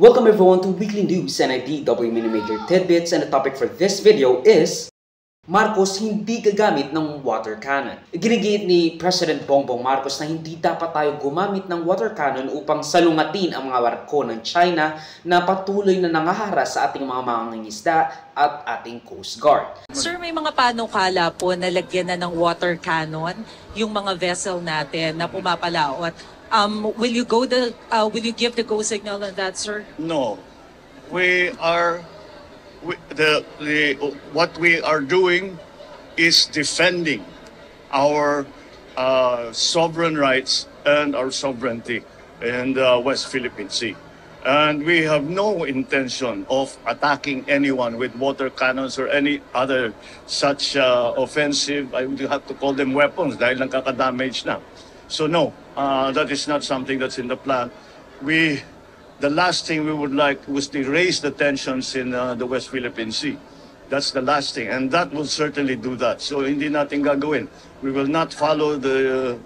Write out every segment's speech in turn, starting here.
Welcome everyone to Weekly News and IDW Mini Major Tidbits, and the topic for this video is Marcos hindi gagamit ng water cannon. Ginigit ni President Bongbong Marcos na hindi dapat tayo gumamit ng water cannon upang salungatin ang mga barko ng China na patuloy na nangaharas sa ating mga mangingisda at ating Coast Guard. Sir, may mga panukala po na lagyan na ng water cannon yung mga vessel natin na pumapalaot. Will you give the go signal on that, sir? No, what we are doing is defending our sovereign rights and our sovereignty in the West Philippine Sea. And we have no intention of attacking anyone with water cannons or any other such offensive, I would have to call them weapons dahil nakaka-damage na. So no, that is not something that's in the plan. The last thing we would like was to raise the tensions in the West Philippine Sea. That's the last thing, and that will certainly do that. So hindi natin gagawin. We will not follow the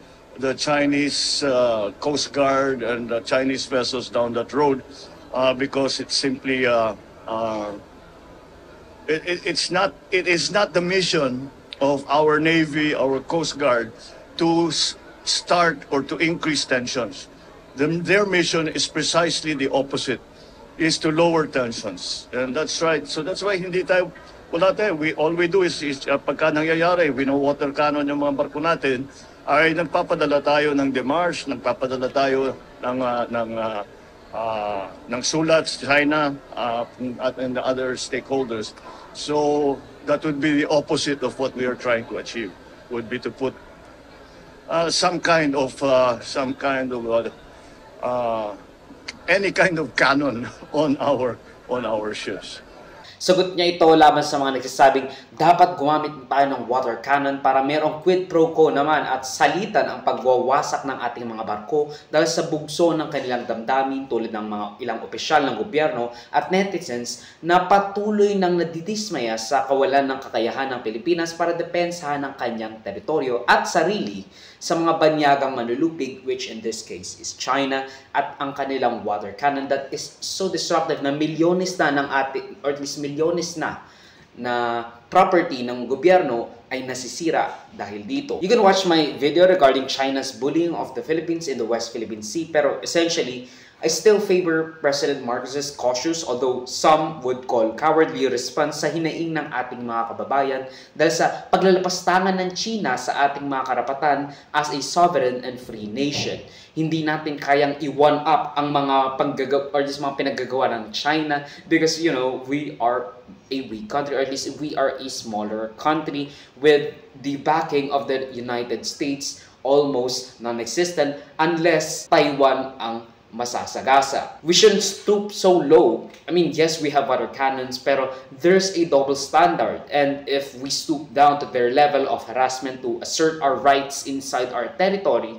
Chinese Coast Guard and the Chinese vessels down that road because it's simply it is not the mission of our Navy, our Coast Guard, to start or to increase tensions. Their mission is precisely the opposite, is to lower tensions. And that's right. So that's why hindi tayo, all we do is pagka nangyayari, water cannon yung mga barko natin, ay nagpapadala tayo ng demarche, nagpapadala tayo ng sulat sa China and the other stakeholders. So that would be the opposite of what we are trying to achieve, would be to put some kind of any kind of cannon on our ships. Sagot niya ito laban sa mga nagsasabing dapat gumamit tayo ng water cannon para merong quid pro quo naman at salitan ang pagwawasak ng ating mga barko dahil sa bugso ng kanilang damdamin tulad ng mga ilang opisyal ng gobyerno at netizens na patuloy nang nadidismaya sa kawalan ng kakayahan ng Pilipinas para depensahan ang kanyang teritoryo at sarili sa mga banyagang manlulupig, which in this case is China, at ang kanilang water cannon that is so destructive na milyones na ng ating, or at least milyones na property ng gobyerno ay nasisira dahil dito. You can watch my video regarding China's bullying of the Philippines in the West Philippine Sea, pero essentially, I still favor President Marcos's cautious, although some would call cowardly response sa hinaing ng ating mga kababayan dahil sa paglalapastangan ng China sa ating mga karapatan as a sovereign and free nation. Hindi natin kayang i-one up ang mga pinaggagawa ng China because, you know, we are a weak country, or at least we are a smaller country with the backing of the United States almost non-existent unless Taiwan ang masasagasa. We shouldn't stoop so low. I mean, yes, we have water cannons, pero there's a double standard. And if we stoop down to their level of harassment to assert our rights inside our territory,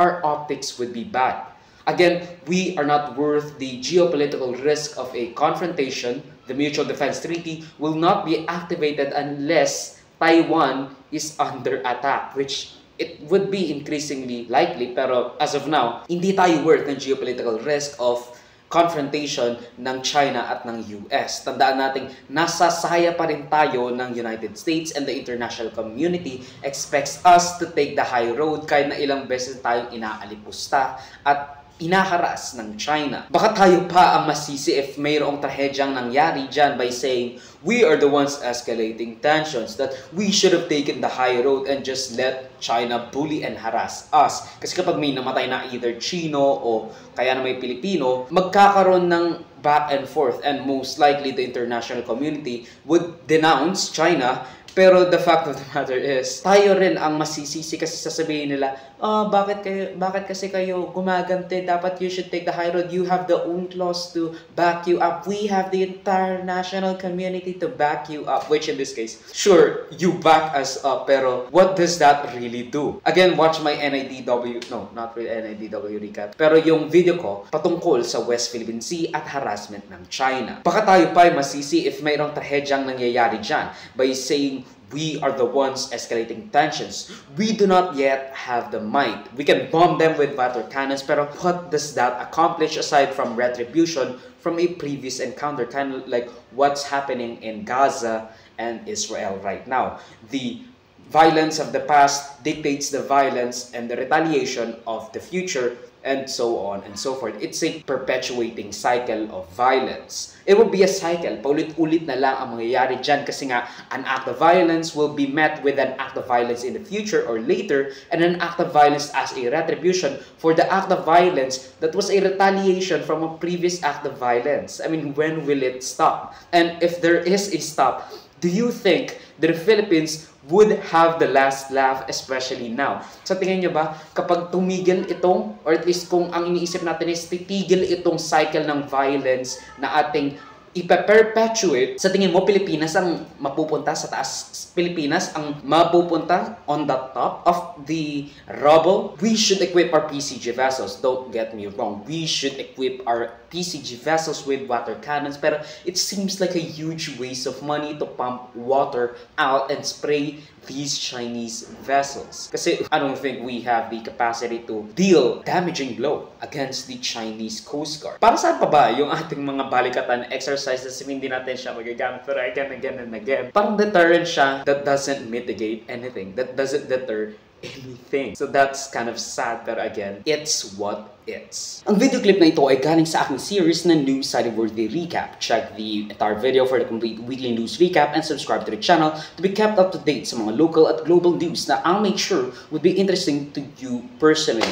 our optics would be bad. Again, we are not worth the geopolitical risk of a confrontation. The Mutual Defense Treaty will not be activated unless Taiwan is under attack, which it would be increasingly likely, pero as of now, hindi tayo worth ng geopolitical risk of confrontation ng China at ng US. Tandaan natin, nasasaya pa rin tayo ng United States, and the international community expects us to take the high road kahit na ilang beses tayong inaalipusta at inaharas ng China. Baka tayo pa ang masisi if mayroong trahedyang nangyari dyan by saying we are the ones escalating tensions, that we should have taken the high road and just let China bully and harass us. Kasi kapag may namatay na either Chino o kaya na may Pilipino, magkakaroon ng back and forth, and most likely the international community would denounce China. Pero the fact of the matter is, tayo rin ang masisisi kasi sasabihin nila, bakit kasi kayo gumagante? Dapat you should take the high road. You have the UNCLOS to back you up. We have the entire national community to back you up. Which in this case, sure, you back us up, pero what does that really do? Again, watch my NIDW, no, not really NIDW recap, pero yung video ko patungkol sa West Philippine Sea at harassment ng China. Baka tayo pa ay masisi if mayroong trahedyang nangyayari dyan by saying we are the ones escalating tensions. We do not yet have the might. We can bomb them with water cannons, pero what does that accomplish aside from retribution from a previous encounter? Kind of like what's happening in Gaza and Israel right now. The violence of the past dictates the violence and the retaliation of the future, and so on and so forth. It's a perpetuating cycle of violence. It will be a cycle. Paulit-ulit na lang ang mangyayari dyan kasi nga an act of violence will be met with an act of violence in the future or later, and an act of violence as a retribution for the act of violence that was a retaliation from a previous act of violence. I mean, when will it stop? And if there is a stop, do you think that the Philippines would have the last laugh, especially now? Sa tingin nyo ba, kapag tumigil itong, or at least kung ang iniisip natin is titigil itong cycle ng violence na ating ipe-perpetuate, sa tingin mo, Pilipinas ang mapupunta sa taas? Pilipinas ang mapupunta on the top of the rubble? We should equip our PCG vessels. Don't get me wrong. We should equip our PCG vessels with water cannons. Pero it seems like a huge waste of money to pump water out and spray these Chinese vessels. Kasi I don't think we have the capacity to deal damaging blow against the Chinese Coast Guard. Para saan pa ba yung ating mga balikatan exercises if hindi natin siya magagamit pero again and again? Parang deterrent siya that doesn't mitigate anything, that doesn't deter anything. So that's kind of sad, pero again, it's what it's. Ang video clip na ito ay galing sa aking series na News Worthy Recap. Check the entire video for the complete weekly news recap and subscribe to the channel to be kept up to date sa mga local at global news na I'll make sure would be interesting to you personally.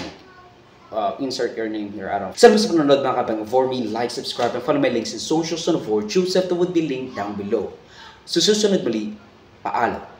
Insert your name here, I don't know. Salamat sa panonood mga kabang. For me, like, subscribe, and follow my links in socials on Joseph that would be linked down below. So susunod muli, paalam.